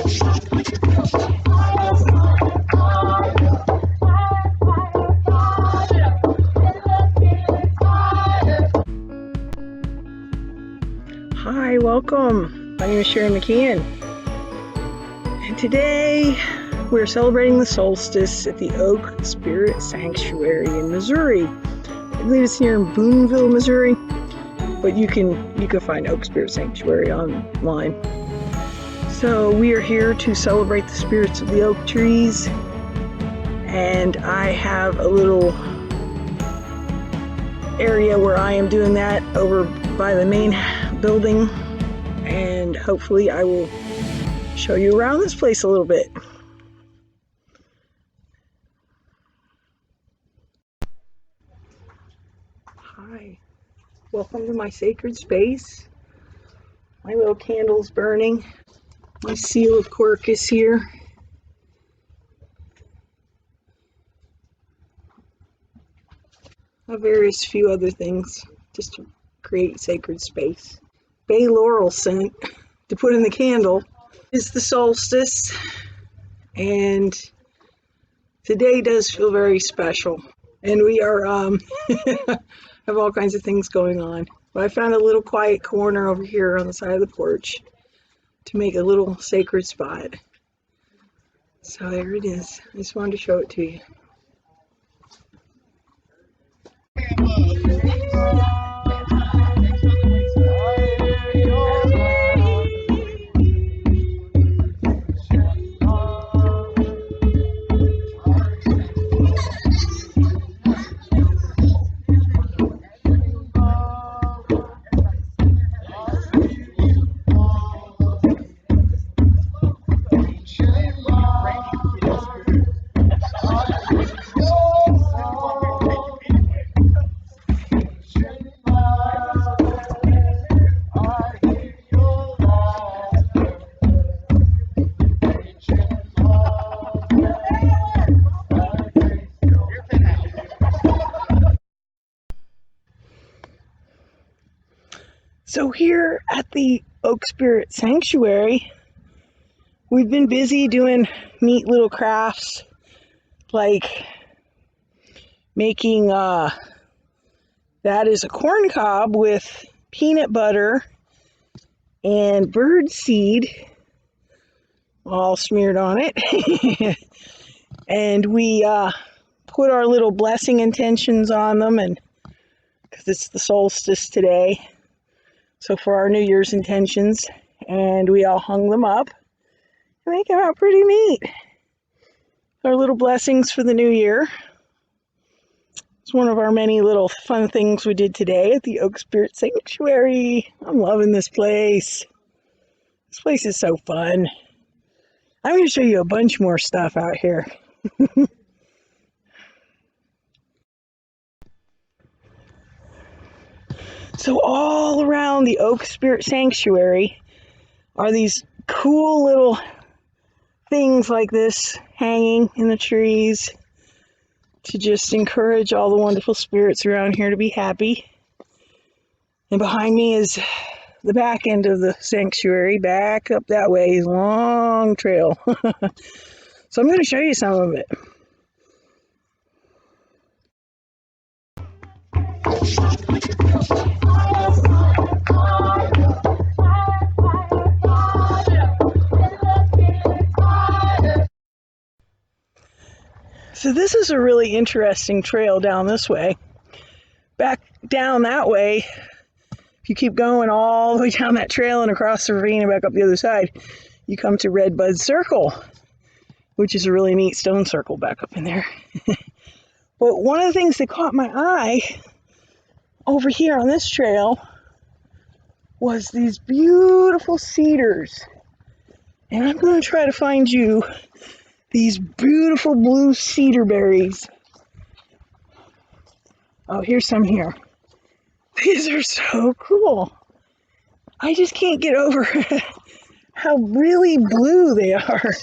Hi, welcome. My name is Sharon McKeon, and today we're celebrating the solstice at the OAK Spirit Sanctuary in Missouri. I believe it's near Boonville, Missouri, but you can find OAK Spirit Sanctuary online. So we are here to celebrate the spirits of the oak trees, and I have a little area where I am doing that over by the main building, and hopefully I will show you around this place a little bit. Hi, welcome to my sacred space. My little candle's burning. My seal of cork is here. Various few other things just to create sacred space. Bay laurel scent to put in the candle. It's the solstice, and today does feel very special, and we are have all kinds of things going on, but I found a little quiet corner over here on the side of the porch to make a little sacred spot. So there it is. I just wanted to show it to you. So here at the OAK Spirit Sanctuary, we've been busy doing neat little crafts, like making that is a corn cob with peanut butter and bird seed all smeared on it. And we put our little blessing intentions on them, and because it's the solstice today, so for our New Year's intentions, and we all hung them up, and they came out pretty neat. Our little blessings for the new year. It's one of our many little fun things we did today at the OAK Spirit Sanctuary. I'm loving this place. This place is so fun. I'm going to show you a bunch more stuff out here. So all around the OAK Spirit Sanctuary are these cool little things like this hanging in the trees to just encourage all the wonderful spirits around here to be happy. And behind me is the back end of the sanctuary. Back up that way is a long trail. So I'm going to show you some of it. So this is a really interesting trail down this way. Back down that way, if you keep going all the way down that trail and across the ravine and back up the other side, you come to Redbud Circle, which is a really neat stone circle back up in there. But one of the things that caught my eye over here on this trail was these beautiful cedars. And I'm going to try to find you these beautiful blue cedar berries. Oh, here's some here. These are so cool. I just can't get over how really blue they are.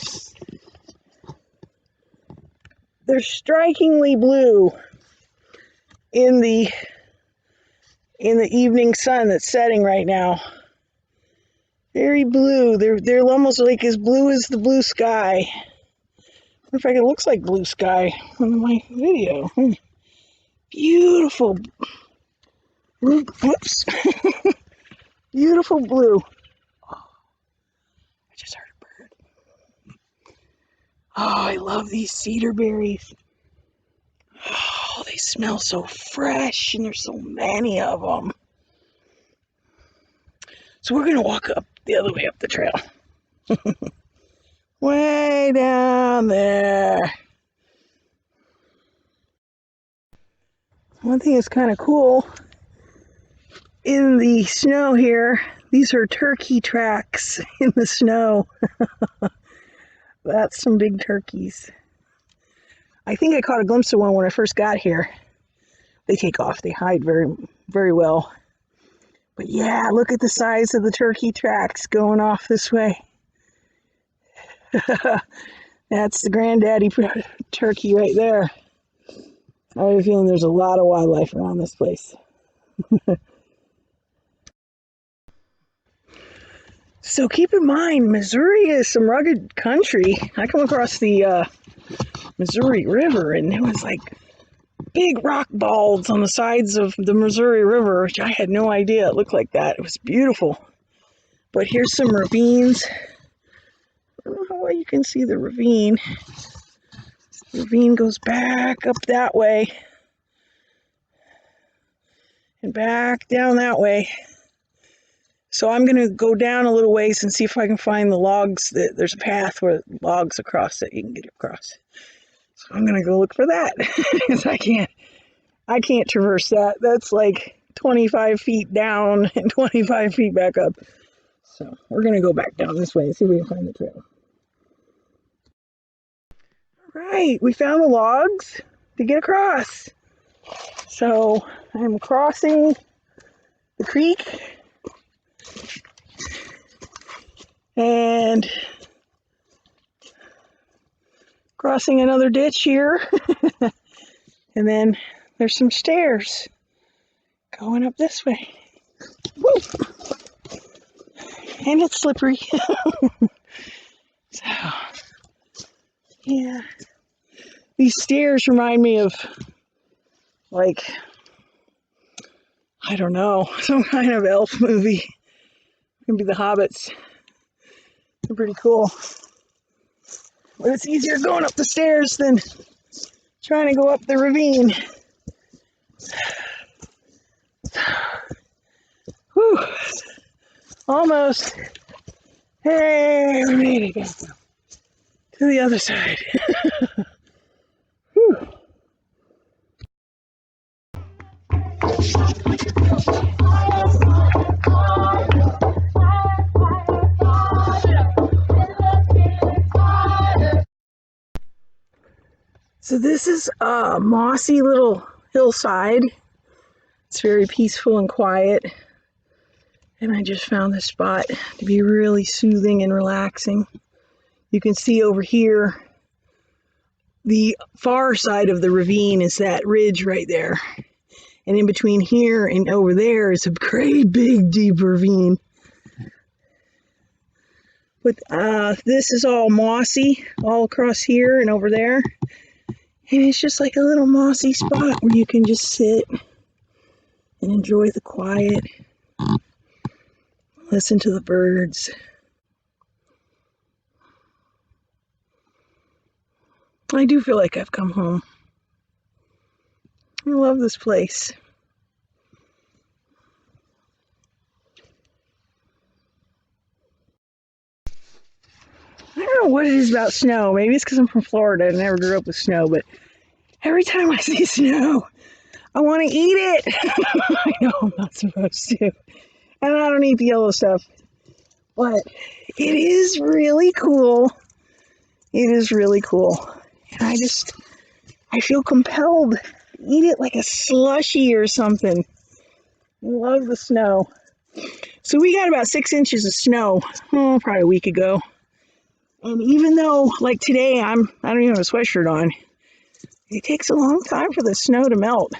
They're strikingly blue in the evening sun that's setting right now. Very blue. They're almost like as blue as the blue sky. In fact, it looks like blue sky on my video. Beautiful. Whoops. Beautiful blue. Oh, I just heard a bird. Oh, I love these cedar berries. Oh, they smell so fresh, and there's so many of them. So we're going to walk up the other way up the trail. Way down there. One thing that's kind of cool, in the snow here, these are turkey tracks in the snow. That's some big turkeys. I think I caught a glimpse of one when I first got here. They take off, they hide very, very well. But yeah, look at the size of the turkey tracks going off this way. That's the granddaddy turkey right there. I have a feeling there's a lot of wildlife around this place. So keep in mind, Missouri is some rugged country. I come across the Missouri River, and there was like big rock balls on the sides of the Missouri River, which I had no idea it looked like that. It was beautiful. But here's some ravines. I don't know how well you can see the ravine. The ravine goes back up that way and back down that way. So I'm going to go down a little ways and see if I can find the logs. There's a path where logs across that you can get across. So I'm going to go look for that because I can't traverse that. That's like 25 feet down and 25 feet back up. So we're going to go back down this way and see if we can find the trail. All right, we found the logs to get across. So I'm crossing the creek and crossing another ditch here. And then there's some stairs going up this way. Woo! And it's slippery. So, yeah. These stairs remind me of, like, I don't know, some kind of elf movie. Maybe the Hobbits. They're pretty cool. But it's easier going up the stairs than trying to go up the ravine. Whew. Almost. Hey, we made it to the other side. Whew. So this is a mossy little hillside. It's very peaceful and quiet. And I just found this spot to be really soothing and relaxing. You can see over here, the far side of the ravine is that ridge right there. And in between here and over there is a great big deep ravine. But this is all mossy all across here and over there. And it's just like a little mossy spot where you can just sit and enjoy the quiet. Listen to the birds. I do feel like I've come home. I love this place. I don't know what it is about snow. Maybe it's because I'm from Florida and I never grew up with snow, but every time I see snow, I want to eat it. I know I'm not supposed to. And I don't eat the yellow stuff. But it is really cool. It is really cool. And I feel compelled to eat it like a slushie or something. I love the snow. So we got about 6 inches of snow, probably a week ago. And even though, like today, I don't even have a sweatshirt on, it takes a long time for the snow to melt.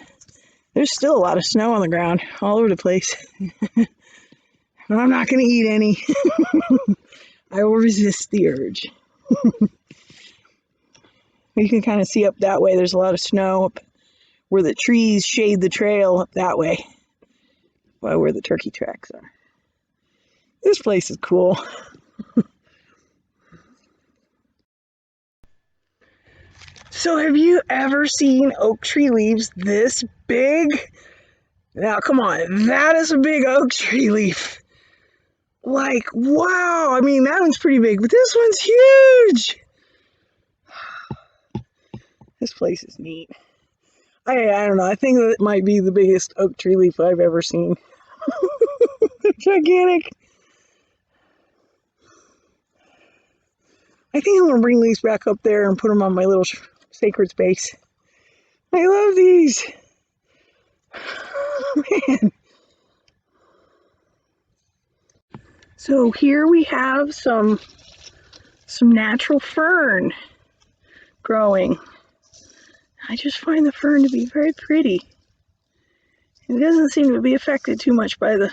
There's still a lot of snow on the ground all over the place. I'm not going to eat any. I will resist the urge. You can kind of see up that way. There's a lot of snow up where the trees shade the trail up that way. By where the turkey tracks are. This place is cool. So have you ever seen oak tree leaves this big? Now come on, that is a big oak tree leaf. Like, wow, I mean, that one's pretty big, but this one's huge. This place is neat. I don't know, I think that might be the biggest oak tree leaf I've ever seen. They're gigantic. I think I'm going to bring these back up there and put them on my little sacred space. I love these. Man. So here we have some natural fern growing. I just find the fern to be very pretty. It doesn't seem to be affected too much by the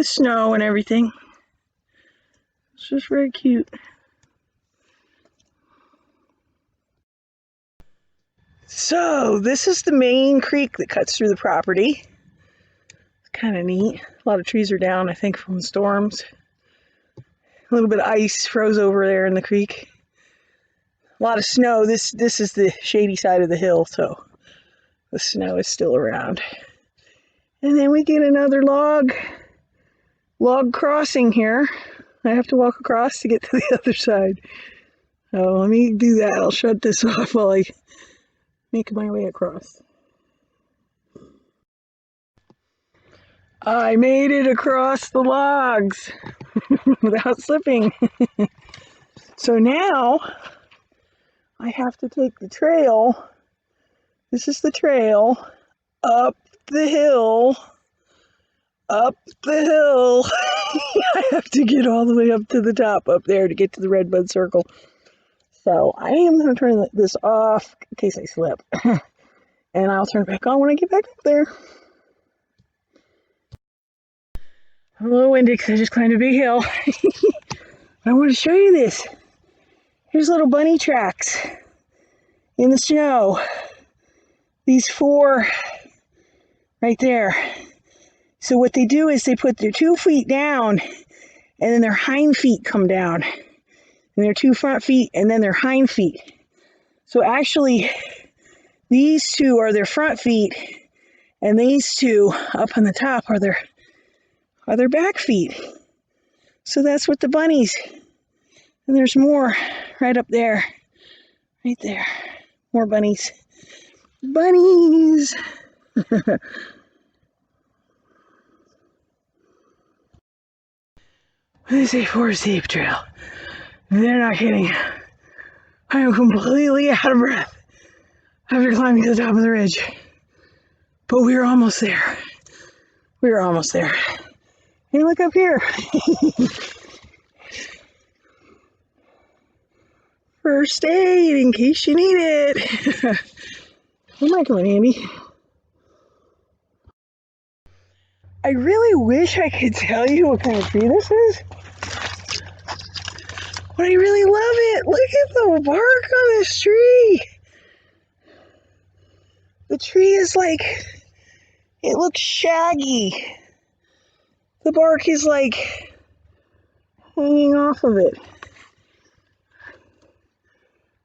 snow and everything. It's just very cute. So this is the main creek that cuts through the property. It's kind of neat. A lot of trees are down, I think, from the storms. A little bit of ice froze over there in the creek. A lot of snow. This is the shady side of the hill, so the snow is still around. And then we get another log crossing here. I have to walk across to get to the other side. So let me do that. I'll shut this off while I make my way across. I made it across the logs without slipping. So now I have to take the trail. This is the trail up the hill. Up the hill. I have to get all the way up to the top up there to get to the redbud circle. So I am going to turn this off in case I slip. And I'll turn it back on when I get back up there. I'm a little windy because I just climbed a big hill. I want to show you this. Here's little bunny tracks in the snow. These 4 right there. So what they do is they put their 2 feet down and then their hind feet come down. And their 2 front feet and then their hind feet. So actually these 2 are their front feet and these 2 up on the top are their back feet. So that's what the bunnies. And there's more right up there. Right there. More bunnies. Bunnies! When they say forest safe trail, they're not kidding. I am completely out of breath after climbing to the top of the ridge. But we're almost there. We're almost there. Hey, look up here. First aid in case you need it. Oh my God, Andy. I really wish I could tell you what kind of tree this is. But I really love it. Look at the bark on this tree. The tree is like, it looks shaggy. The bark is like hanging off of it.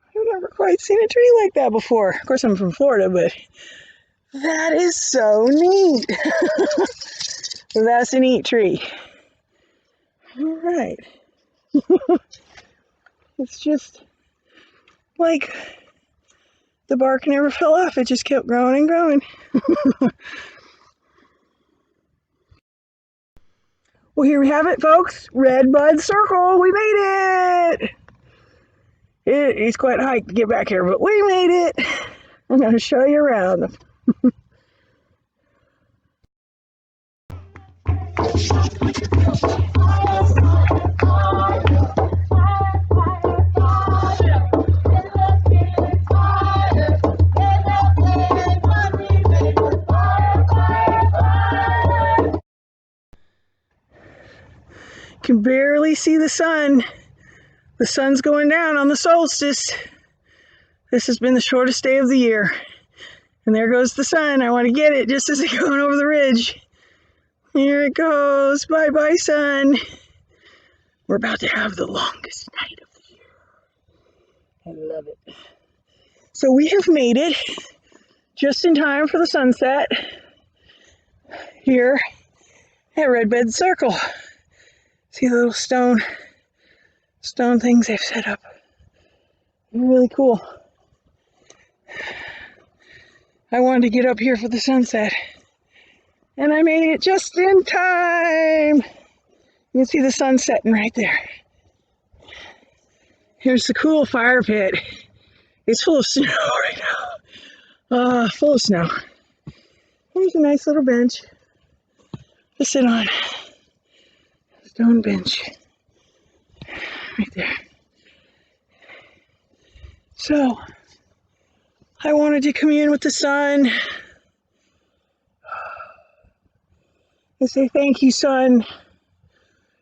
I've never quite seen a tree like that before. Of course, I'm from Florida, but that is so neat. That's a neat tree. All right. It's just like the bark never fell off. It just kept growing and growing. Well, here we have it, folks. Redbud Circle. We made it. It's quite a hike to get back here, but we made it. I'm going to show you around. Can barely see the sun. The sun's going down on the solstice. This has been the shortest day of the year. And there goes the sun. I want to get it just as it's going over the ridge. Here it goes. Bye-bye, sun. We're about to have the longest night of the year. I love it. So we have made it just in time for the sunset here at Red Bed Circle. See the little stone things they've set up. They're really cool. I wanted to get up here for the sunset, and I made it just in time. You can see the sun setting right there. Here's the cool fire pit. It's full of snow right now. Full of snow. Here's a nice little bench to sit on. Stone bench. Right there. So, I wanted to commune with the sun and say thank you, sun,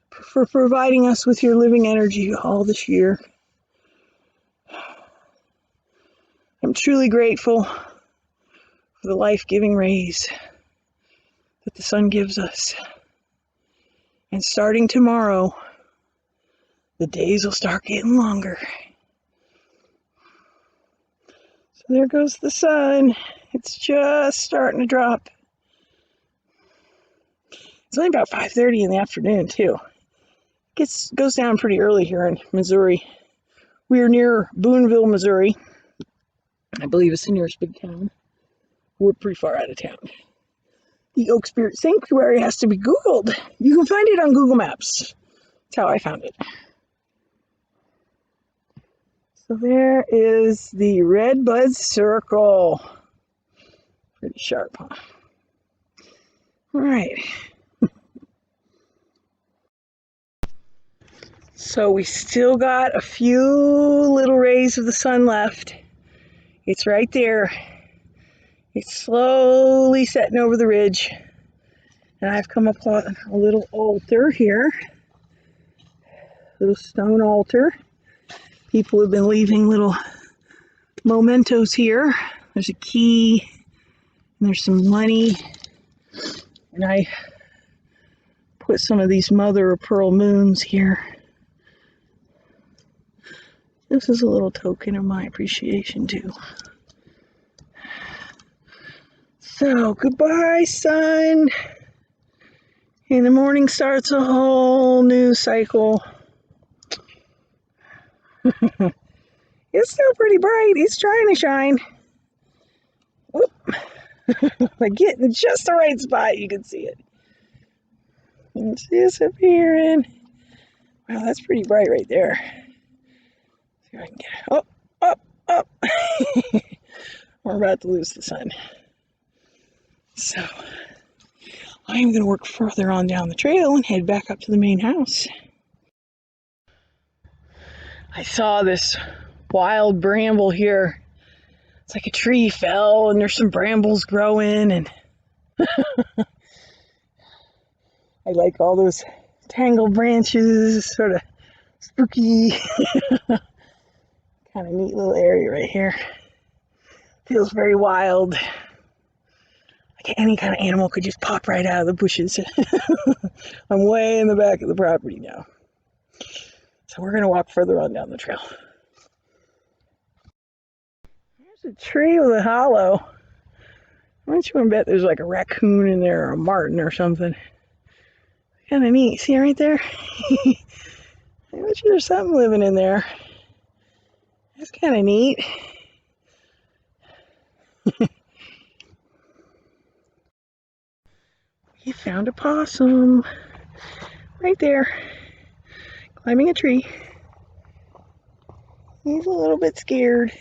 for providing us with your living energy all this year. I'm truly grateful for the life-giving rays that the sun gives us. And starting tomorrow, the days will start getting longer. So there goes the sun. It's just starting to drop. It's only about 5:30 in the afternoon, too. Goes down pretty early here in Missouri. We are near Boonville, Missouri. I believe it's the nearest big town. We're pretty far out of town. The Oak Spirit Sanctuary has to be Googled. You can find it on Google Maps. That's how I found it. So there is the Red Bud Circle. Pretty sharp, huh? All right. So we still got a few little rays of the sun left. It's right there. It's slowly setting over the ridge. And I've come upon a little altar here. Little stone altar. People have been leaving little mementos here. There's a key, and there's some money. And I put some of these mother of pearl moons here. This is a little token of my appreciation too. So, goodbye, sun. And the morning starts a whole new cycle. It's still pretty bright. It's trying to shine. Whoop. I get in just the right spot, you can see it. It's disappearing. Wow, that's pretty bright right there. See if I can get it. Up, up, up. We're about to lose the sun. So, I'm going to work further on down the trail and head back up to the main house. I saw this wild bramble here. It's like a tree fell and there's some brambles growing, and I like all those tangled branches, sort of spooky. Kind of neat little area right here. Feels very wild. Like any kind of animal could just pop right out of the bushes. I'm way in the back of the property now. So we're going to walk further on down the trail. There's a tree with a hollow. Why don't you bet there's like a raccoon in there or a marten or something. Kind of neat. See right there? I bet you there's something living in there. That's kind of neat. We found a possum. Right there. Climbing a tree. He's a little bit scared.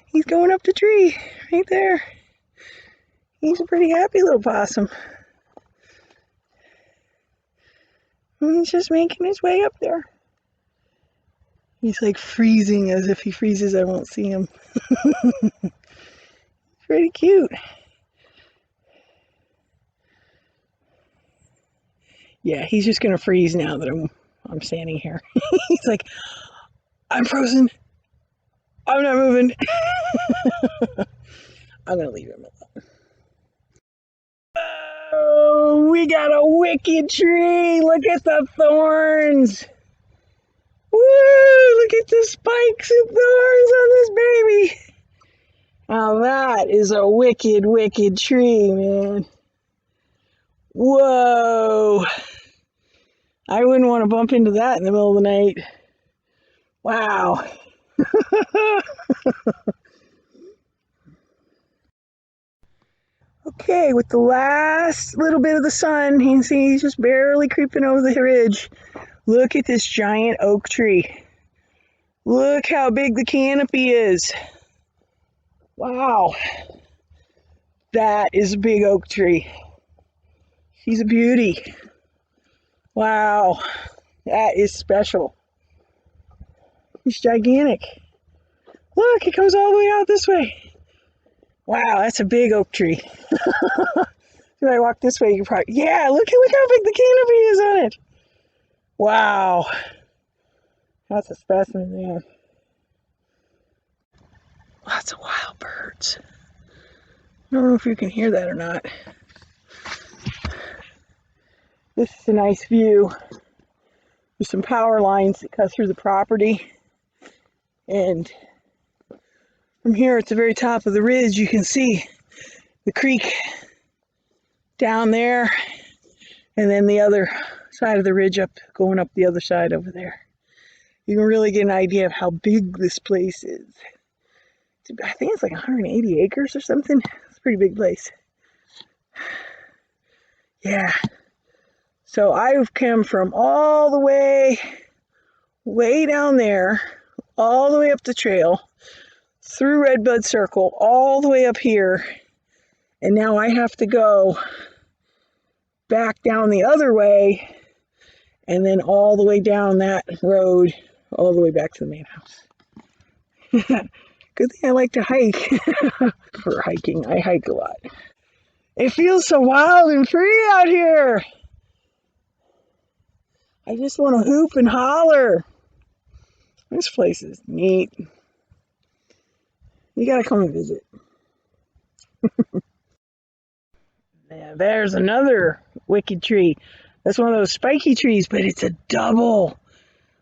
He's going up the tree. Right there. He's a pretty happy little possum. And he's just making his way up there. He's like freezing, as if he freezes I won't see him. Pretty cute. Yeah, he's just gonna freeze now that I'm standing here. He's like, I'm frozen. I'm not moving. I'm gonna leave him alone. Oh, we got a wicked tree. Look at the thorns. Woo! Look at the spikes and thorns on this baby. Now that is a wicked, wicked tree, man. Whoa. I wouldn't want to bump into that in the middle of the night. Wow. Okay, with the last little bit of the sun, you can see he's just barely creeping over the ridge. Look at this giant oak tree. Look how big the canopy is. Wow. That is a big oak tree. She's a beauty. Wow. That is special. He's gigantic. Look, it comes all the way out this way. Wow, that's a big oak tree. If I walk this way, you can probably... Yeah, look how big the canopy is on it. Wow. That's a specimen there. Lots of wild birds. I don't know if you can hear that or not. This is a nice view. There's some power lines that cut through the property. And from here at the very top of the ridge, you can see the creek down there. And then the other side of the ridge up, going up the other side over there. You can really get an idea of how big this place is. I think it's like 180 acres or something. It's a pretty big place. Yeah. So I've come from all the way down there, all the way up the trail, through Redbud Circle, all the way up here. And now I have to go back down the other way and then all the way down that road, all the way back to the main house. Good thing I like to hike. For hiking, I hike a lot. It feels so wild and free out here. I just want to hoop and holler. This place is neat. You gotta come and visit. Yeah, there's another wicked tree. That's one of those spiky trees, but it's a double.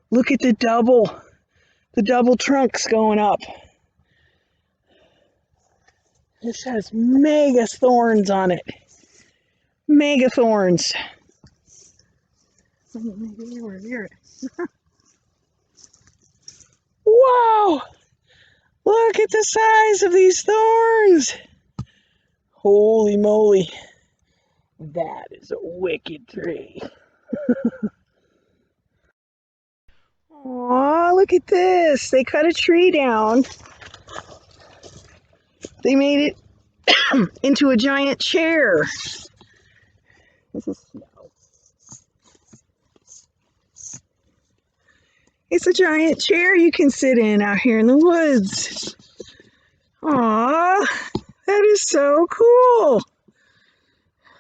Look at the double trunks going up. This has mega thorns on it. Mega thorns. Whoa! Look at the size of these thorns. Holy moly. That is a wicked tree. Aw, look at this. They cut a tree down. They made it into a giant chair. This is snow. It's a giant chair you can sit in out here in the woods. Aw, that is so cool.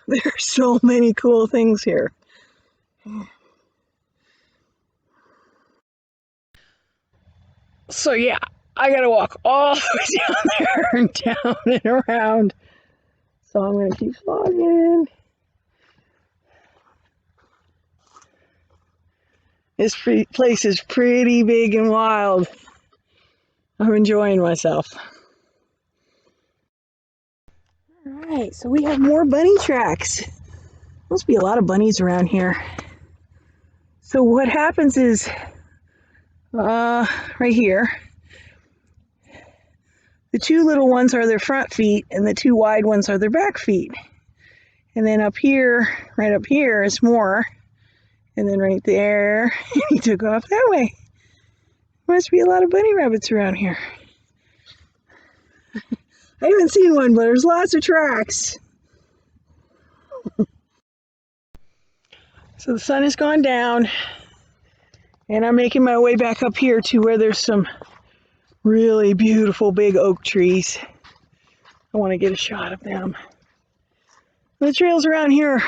There are so many cool things here. So yeah, I gotta walk all the way down there and down and around. So I'm gonna keep vlogging. This place is pretty big and wild. I'm enjoying myself. Alright, so we have more bunny tracks. Must be a lot of bunnies around here. So what happens is, right here, the two little ones are their front feet and the two wide ones are their back feet. And then up here, right up here is more. And then right there, he took off that way. Must be a lot of bunny rabbits around here. I haven't seen one, but there's lots of tracks. So the sun has gone down, and I'm making my way back up here to where there's some really beautiful big oak trees. I want to get a shot of them. The trails around here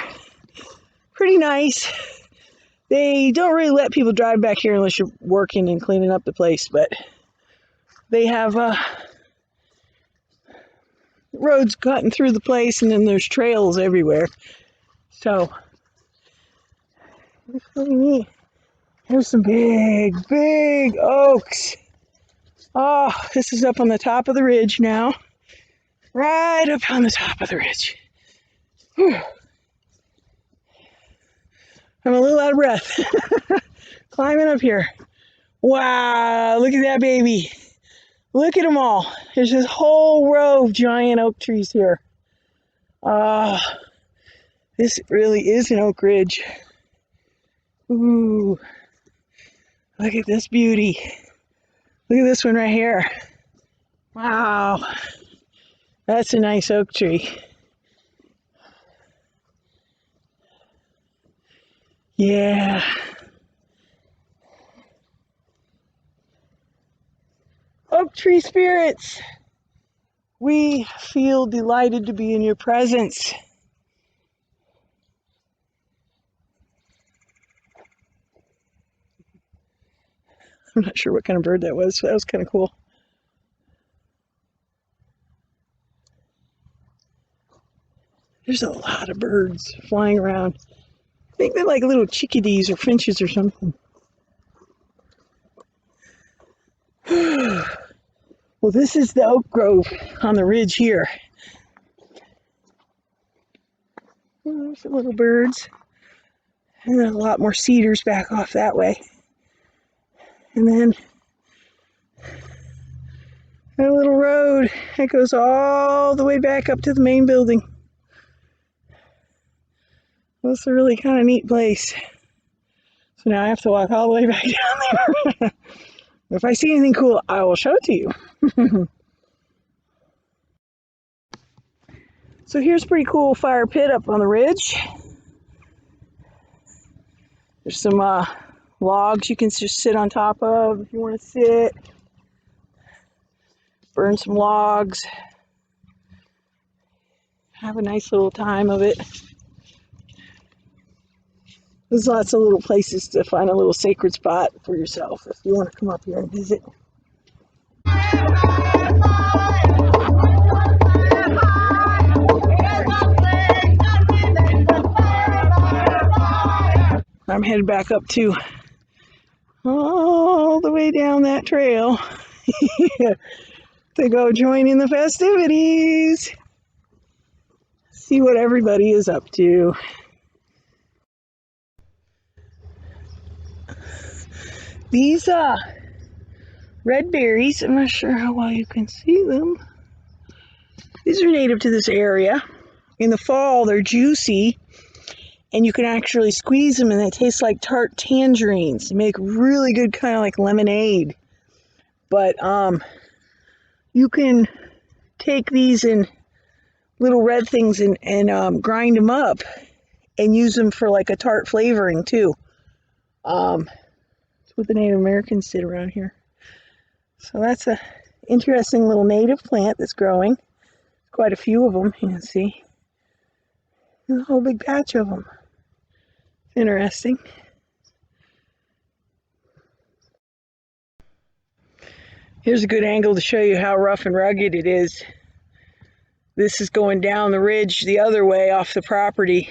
are pretty nice. They don't really let people drive back here unless you're working and cleaning up the place, but they have roads cutting through the place, and then there's trails everywhere. So it's pretty neat. There's some big, big oaks. Oh, this is up on the top of the ridge now. Right up on the top of the ridge. Whew. I'm a little out of breath. Climbing up here. Wow, look at that baby. Look at them all. There's this whole row of giant oak trees here. This really is an oak ridge. Ooh, look at this beauty. Look at this one right here. Wow, that's a nice oak tree. Yeah. Oak tree spirits, we feel delighted to be in your presence. I'm not sure what kind of bird that was, but that was kind of cool. There's a lot of birds flying around. I think they're like little chickadees or finches or something. Well, this is the oak grove on the ridge here. There's some little birds. And then a lot more cedars back off that way. And then a little road that goes all the way back up to the main building. That's a really kind of neat place. So now I have to walk all the way back down there. If I see anything cool, I will show it to you. So here's a pretty cool fire pit up on the ridge. There's some logs you can just sit on top of if you want to sit. Burn some logs. Have a nice little time of it. There's lots of little places to find a little sacred spot for yourself if you want to come up here and visit. I'm headed back up to all the way down that trail to go join in the festivities. See what everybody is up to. These red berries, I'm not sure how well you can see them. These are native to this area. In the fall, they're juicy, and you can actually squeeze them, and they taste like tart tangerines. They make really good kind of like lemonade. But you can take these in little red things and grind them up and use them for like a tart flavoring too. That's what the Native Americans did around here. So that's a interesting little native plant that's growing. Quite a few of them, you can see. There's a whole big patch of them. Interesting. Here's a good angle to show you how rough and rugged it is. This is going down the ridge the other way off the property.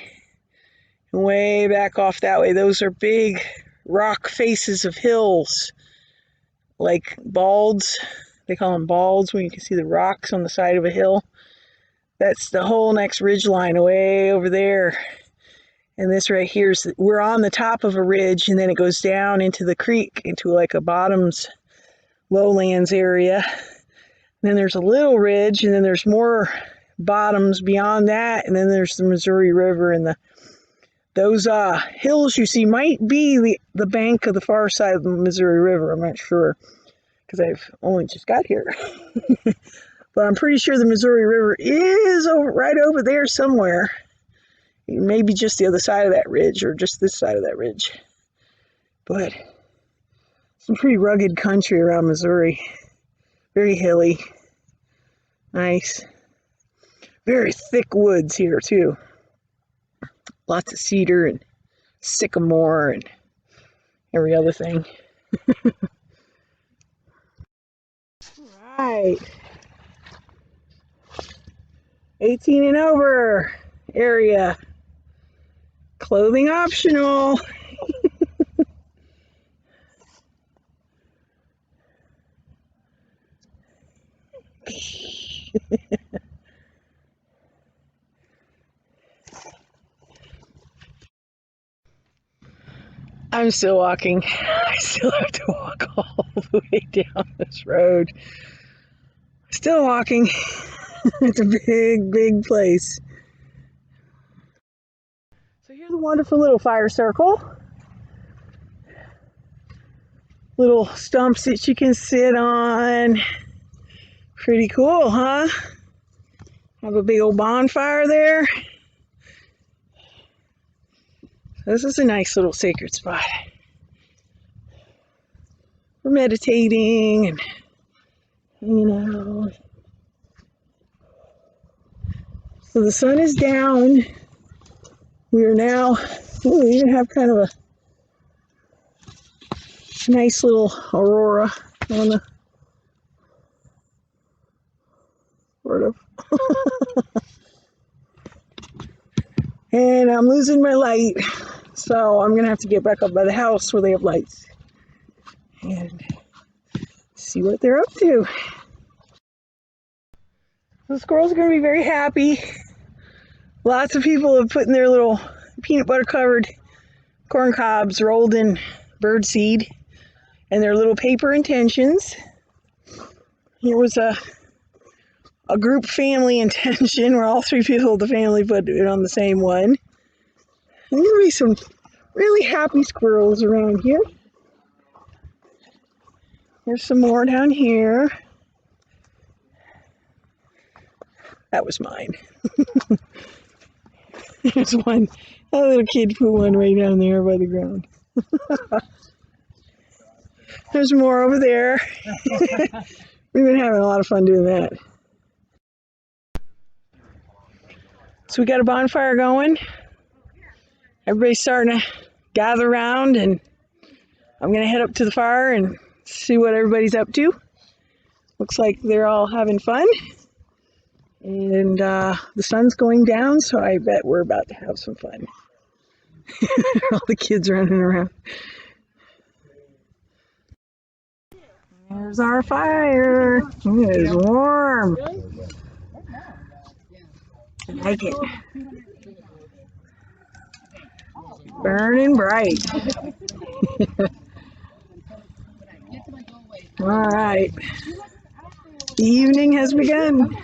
And way back off that way, those are big rock faces of hills. Like balds. They call them balds when you can see the rocks on the side of a hill. That's the whole next ridge line way over there. And this right here is, we're on the top of a ridge, and then it goes down into the creek, into like a bottoms lowlands area. And then there's a little ridge, and then there's more bottoms beyond that, and then there's the Missouri River, and those hills you see might be the bank of the far side of the Missouri River. I'm not sure, because I've only just got here. But I'm pretty sure the Missouri River is right over there somewhere. Maybe just the other side of that ridge, or just this side of that ridge. But some pretty rugged country around Missouri. Very hilly. Nice. Very thick woods here too. Lots of cedar and sycamore and every other thing. Right. 18 and over area. Clothing optional. I'm still walking. I still have to walk all the way down this road. Still walking. It's a big, big place. So here's a wonderful little fire circle. Little stumps that you can sit on. Pretty cool, huh? Have a big old bonfire there. This is a nice little sacred spot for meditating and hanging out. So the sun is down. We are now, we even have kind of a nice little aurora on the, sort of. And I'm losing my light, so I'm gonna have to get back up by the house where they have lights and see what they're up to. The squirrels are gonna be very happy. Lots of people have put in their little peanut butter covered corn cobs rolled in bird seed and their little paper intentions. Here was a group family intention where all 3 people of the family put it on the same one. And there'll be some really happy squirrels around here. There's some more down here. That was mine. There's one. A little kid put one right down there by the ground. There's more over there. We've been having a lot of fun doing that. So we got a bonfire going. Everybody's starting to gather around, and I'm going to head up to the fire and see what everybody's up to. Looks like they're all having fun. And the sun's going down, so I bet we're about to have some fun. All the kids running around. There's our fire. It is warm. I like it. Burning bright. All right. The evening has begun.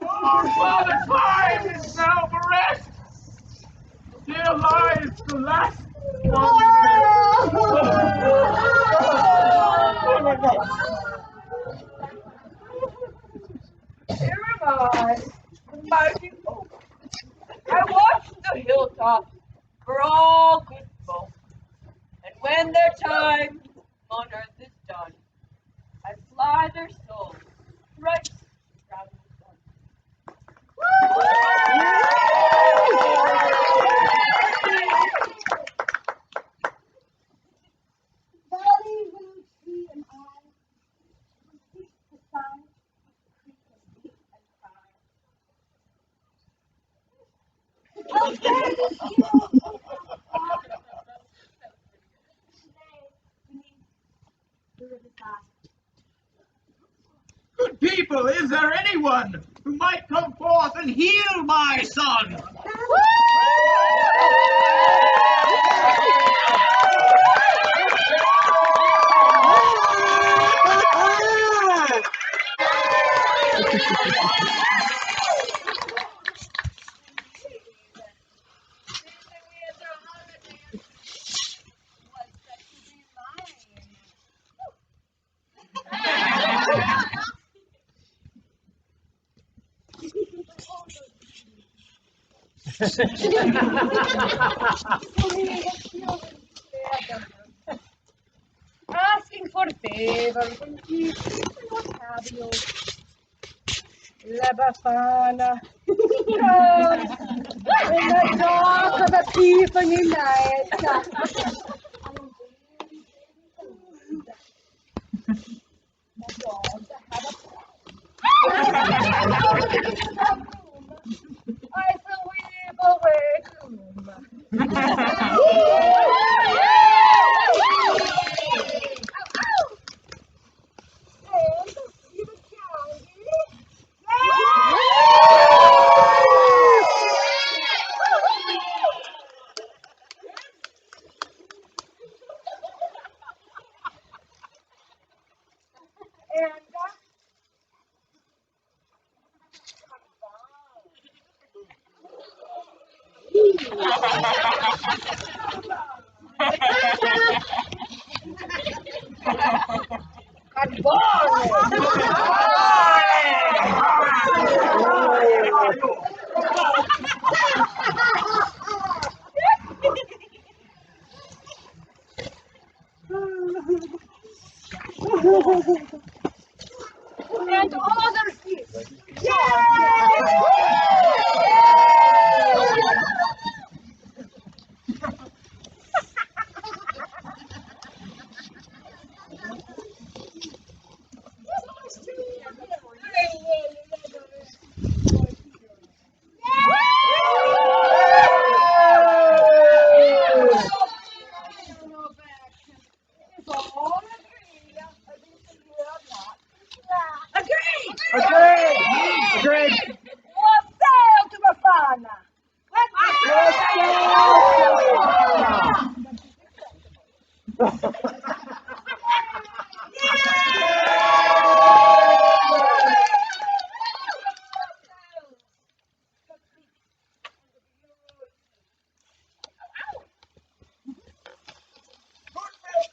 Our father's time is now for rest. Still lies the last one. Here am I, the mighty oak. I watch the hilltops for all good folk, and when their time on earth is done, I fly their souls right round the sun. Good people, is there anyone who might come forth and heal my son? Asking for favors and gifts and what have you. La Befana comes in the dark of Epiphany night. I shall weep away gloom. And other gifts. Agreed. What sail to Befana? Good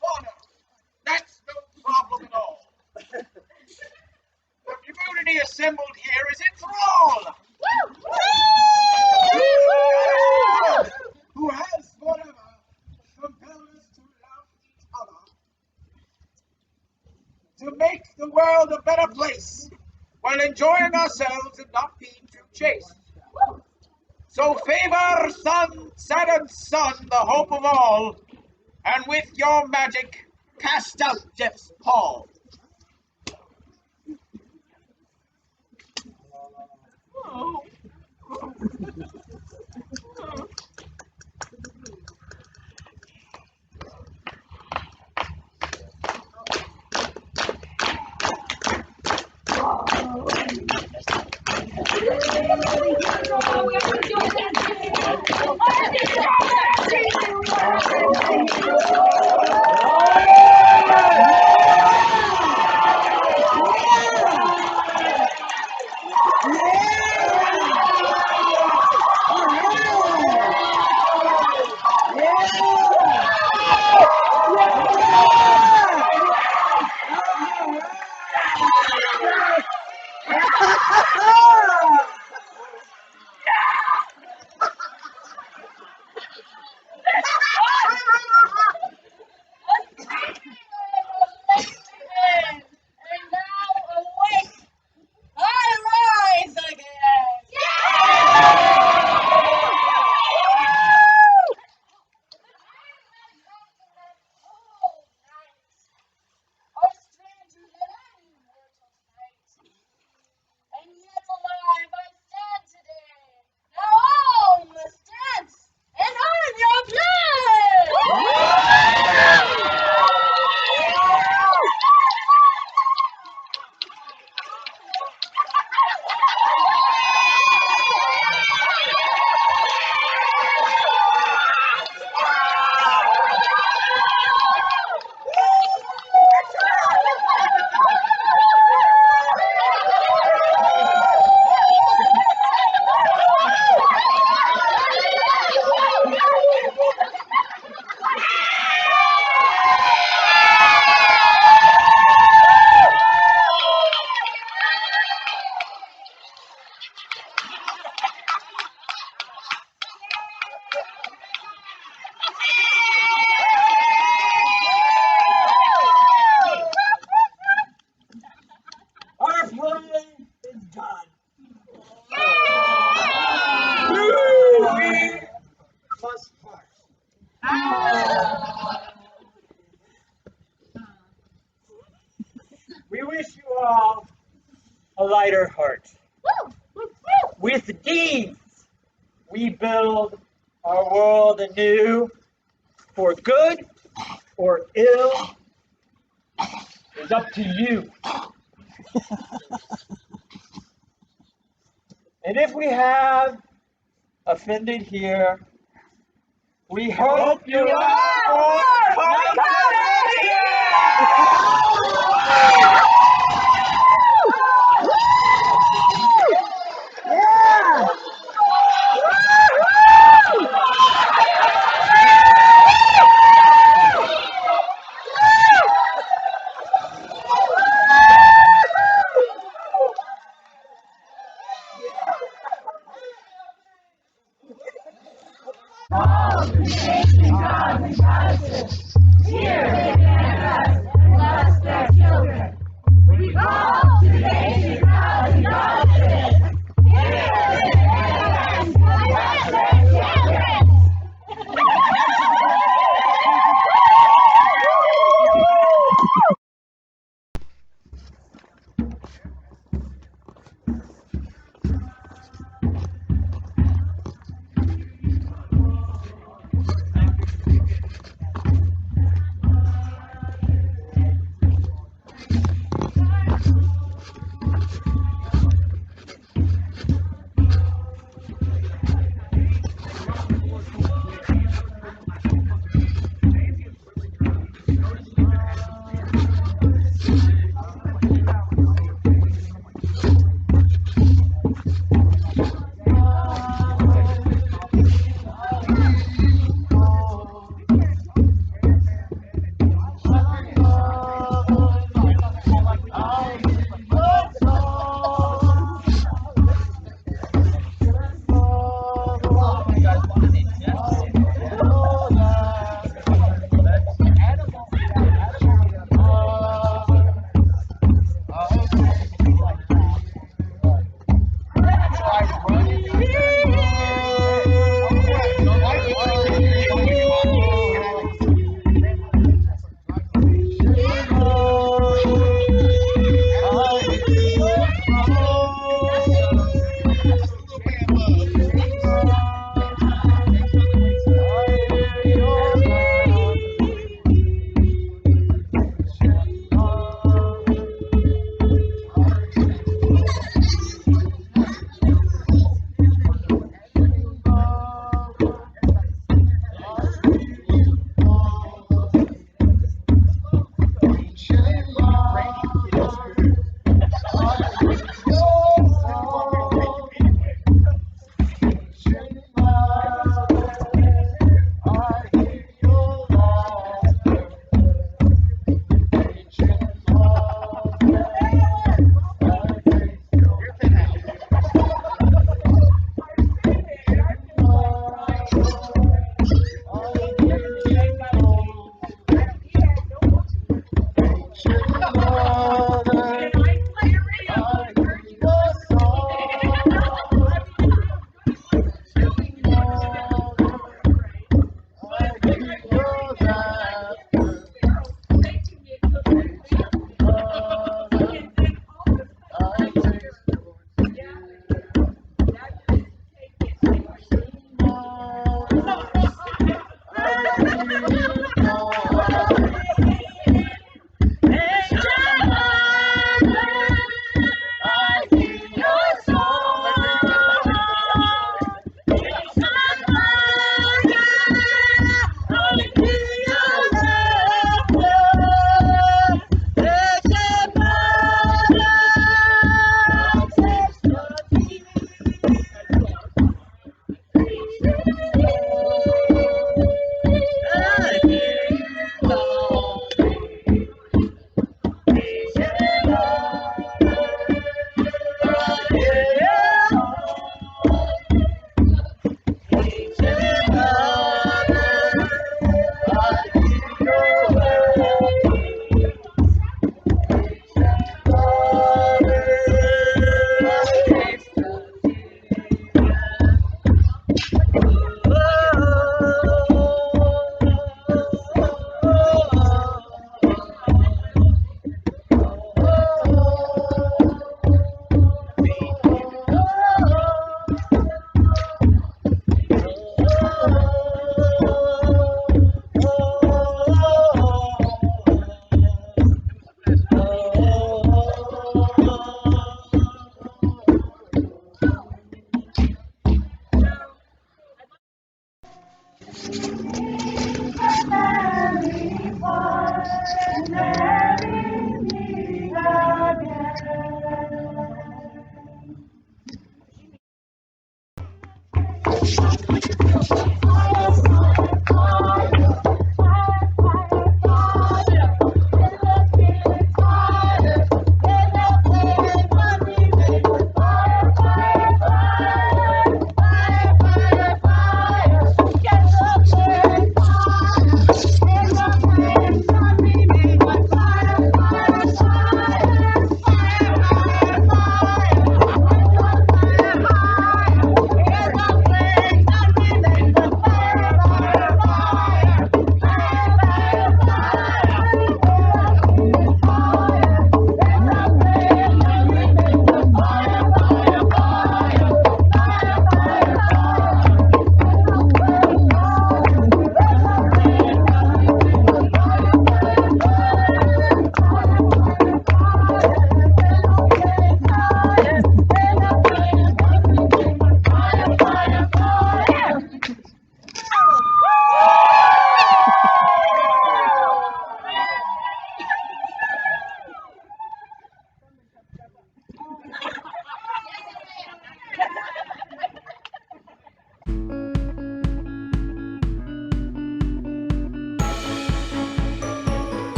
Fauna, that's no problem at all. The community assembled here is enthralled. Who has forever compelled us to love each other, to make the world a better place, while enjoying ourselves and not being too chaste. So favor sun, Saturn's son, the hope of all, and with your magic cast out death's pall. And yet alive, With deeds, we build our world anew. For good or ill is up to you. And if we have offended here, we hope you are Yeah!